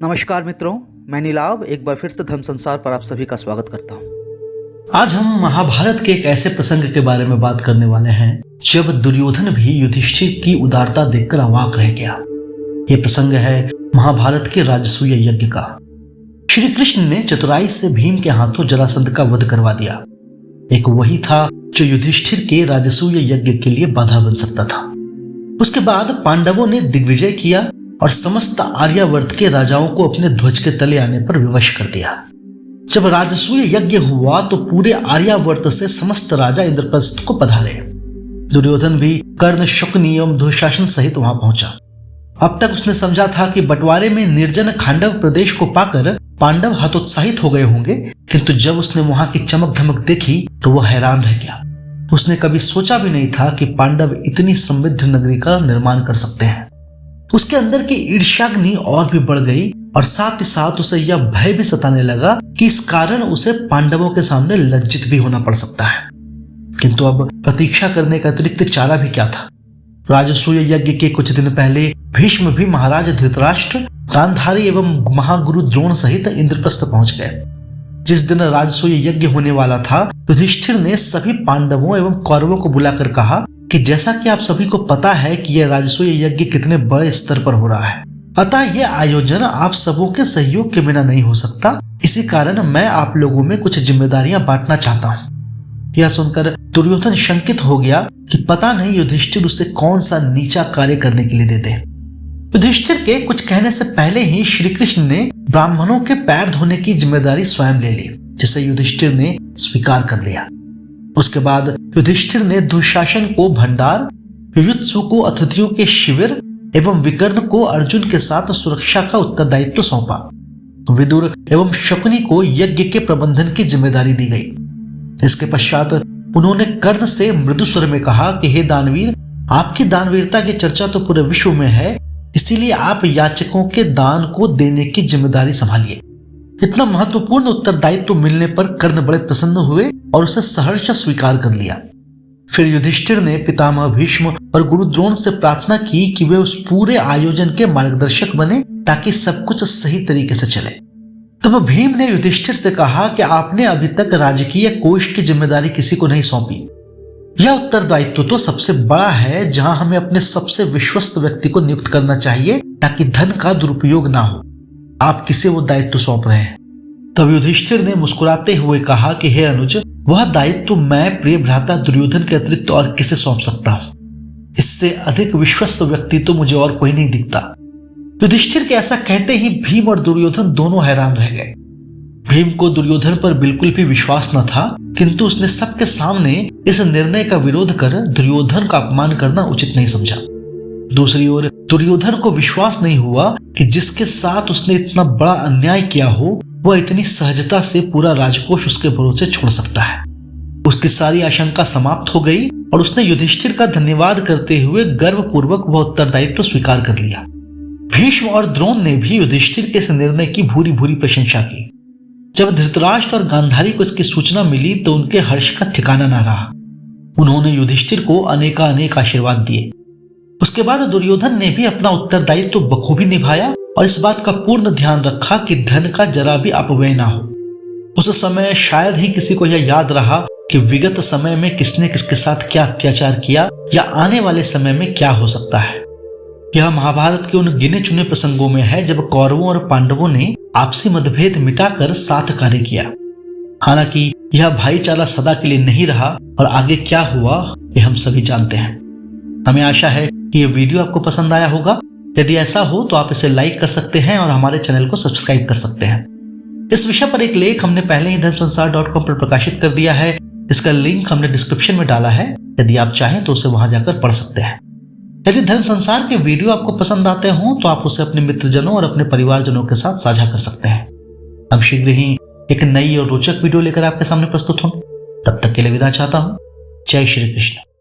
नमस्कार मित्रों, मैं नीलाव एक बार फिर से धर्म संसार पर आप सभी का स्वागत करता हूँ। आज हम महाभारत के एक ऐसे प्रसंग के बारे में बात करने वाले हैं जब दुर्योधन भी युधिष्ठिर की उदारता देखकर अवाक रह गया। ये प्रसंग है महाभारत के राजसूय यज्ञ का। श्री कृष्ण ने चतुराई से भीम के हाथों जरासंध का वध करवा दिया। एक वही था जो युधिष्ठिर के राजसूय यज्ञ के लिए बाधा बन सकता था। उसके बाद पांडवों ने दिग्विजय किया और समस्त आर्यावर्त के राजाओं को अपने ध्वज के तले आने पर विवश कर दिया। जब राजसूय यज्ञ हुआ तो पूरे आर्यावर्त से समस्त राजा इंद्रप्रस्थ को पधारे। दुर्योधन भी कर्ण, शकुनी एवं दुशासन सहित वहां पहुंचा। अब तक उसने समझा था कि बंटवारे में निर्जन खांडव प्रदेश को पाकर पांडव हतोत्साहित हो गए होंगे, किंतु जब उसने वहां की चमक धमक देखी तो वह हैरान रह गया। उसने कभी सोचा भी नहीं था कि पांडव इतनी समृद्ध नगरी का निर्माण कर सकते हैं। उसके अंदर की ईर्ष्याग्नि और भी बढ़ गई और साथ ही साथ उसे यह भय भी सताने लगा कि इस कारण उसे पांडवों के सामने लज्जित भी होना पड़ सकता है। किंतु अब प्रतीक्षा करने का अतिरिक्त चारा भी क्या था। राजसूय यज्ञ के कुछ दिन पहले भीष्म भी महाराज धृतराष्ट्र, गांधारी एवं महागुरु द्रोण सहित इंद्रप्रस्थ पहुंच गए। जिस दिन राजसूय यज्ञ होने वाला था, युधिष्ठिर ने सभी पांडवों एवं कौरवों को बुलाकर कहा कि जैसा कि आप सभी को पता है कि यह राजसूय यज्ञ कितने बड़े स्तर पर हो रहा है, अतः यह आयोजन आप सबों के सहयोग के बिना नहीं हो सकता। इसी कारण मैं आप लोगों में कुछ जिम्मेदारियां बांटना चाहता हूं। यह सुनकर दुर्योधन शंकित हो गया कि पता नहीं युधिष्ठिर उसे कौन सा नीचा कार्य करने के लिए दे दे। युधिष्ठिर के कुछ कहने से पहले ही श्री कृष्ण ने ब्राह्मणों के पैर धोने की जिम्मेदारी स्वयं ले ली, जिसे युधिष्ठिर ने स्वीकार कर लिया। उसके बाद युधिष्ठिर ने दुशासन को भंडार, युयुत्सु को अतिथियों के शिविर एवं विकर्ण को अर्जुन के साथ सुरक्षा का उत्तरदायित्व सौंपा। विदुर एवं शकुनी को यज्ञ के प्रबंधन की जिम्मेदारी दी गई। इसके पश्चात उन्होंने कर्ण से मृदु स्वर में कहा कि हे दानवीर, आपकी दानवीरता की चर्चा तो पूरे विश्व में है, इसीलिए आप याचकों के दान को देने की जिम्मेदारी संभालिए। इतना महत्वपूर्ण उत्तरदायित्व मिलने पर कर्ण बड़े प्रसन्न हुए और उसे सहर्ष स्वीकार कर लिया। फिर युधिष्ठिर ने पितामह भीष्म और गुरु द्रोण से प्रार्थना की कि वे उस पूरे आयोजन के मार्गदर्शक बने ताकि सब कुछ सही तरीके से चले। तब भीम ने युधिष्ठिर से कहा कि आपने अभी तक राजकीय कोष की जिम्मेदारी किसी को नहीं सौंपी। यह उत्तरदायित्व तो सबसे बड़ा है, जहां हमें अपने सबसे विश्वस्त व्यक्ति को नियुक्त करना चाहिए ताकि धन का दुरुपयोग ना हो। आप किसे वो दायित्व सौंप रहे हैं? तब युधिष्ठिर ने मुस्कुराते हुए कहा कि हे अनुज, वह दायित्व मैं प्रिय भ्राता दुर्योधन के अतिरिक्त और किसे सौंप सकता हूं। इससे अधिक विश्वस्त व्यक्ति तो मुझे और कोई नहीं दिखता। युधिष्ठिर के ऐसा कहते ही भीम और दुर्योधन दोनों हैरान रह गए। भीम को दुर्योधन पर बिल्कुल भी विश्वास न था, किंतु उसने सबके सामने इस निर्णय का विरोध कर दुर्योधन का अपमान करना उचित नहीं समझा। दूसरी ओर दुर्योधन को विश्वास नहीं हुआ कि जिसके साथ उसने इतना बड़ा अन्याय किया हो, वह इतनी सहजता से पूरा राजकोष उसके भरोसे छोड़ सकता है। उसकी सारी आशंका समाप्त हो गई और उसने युधिष्ठिर का धन्यवाद करते हुए गर्वपूर्वक वह उत्तरदायित्व स्वीकार कर लिया। भीष्म और द्रोण ने भी युधिष्ठिर के इस निर्णय की भूरी भूरी प्रशंसा की। जब धृतराष्ट्र और गांधारी को इसकी सूचना मिली तो उनके हर्ष का ठिकाना न रहा। उन्होंने युधिष्ठिर को अनेक आशीर्वाद दिए। उसके बाद दुर्योधन ने भी अपना उत्तरदायित्व बखूबी निभाया और इस बात का पूर्ण ध्यान रखा कि धन का जरा भी अपव्यय ना हो। उस समय शायद ही किसी को यह याद रहा कि विगत समय में किसने किसके साथ क्या अत्याचार किया या आने वाले समय में क्या हो सकता है। यह महाभारत के उन गिने चुने प्रसंगों में है जब कौरवों और पांडवों ने आपसी मतभेद मिटाकर साथ कार्य किया। हालांकि यह भाईचारा सदा के लिए नहीं रहा और आगे क्या हुआ ये हम सभी जानते हैं। हमें आशा है कि यह वीडियो आपको पसंद आया होगा। यदि ऐसा हो तो आप इसे लाइक कर सकते हैं और हमारे चैनल को सब्सक्राइब कर सकते हैं। इस विषय पर एक लेख हमने पहले ही धर्मसंसार.com पर प्रकाशित कर दिया है। इसका लिंक हमने डिस्क्रिप्शन में डाला है, यदि आप चाहें तो उसे वहां जाकर पढ़ सकते हैं। यदि धर्म संसार के वीडियो आपको पसंद आते हों तो आप उसे अपने मित्रजनों और अपने परिवारजनों के साथ साझा कर सकते हैं। हम शीघ्र ही एक नई और रोचक वीडियो लेकर आपके सामने प्रस्तुत हों। तब तक के लिए विदा चाहता हूं। जय श्री कृष्ण।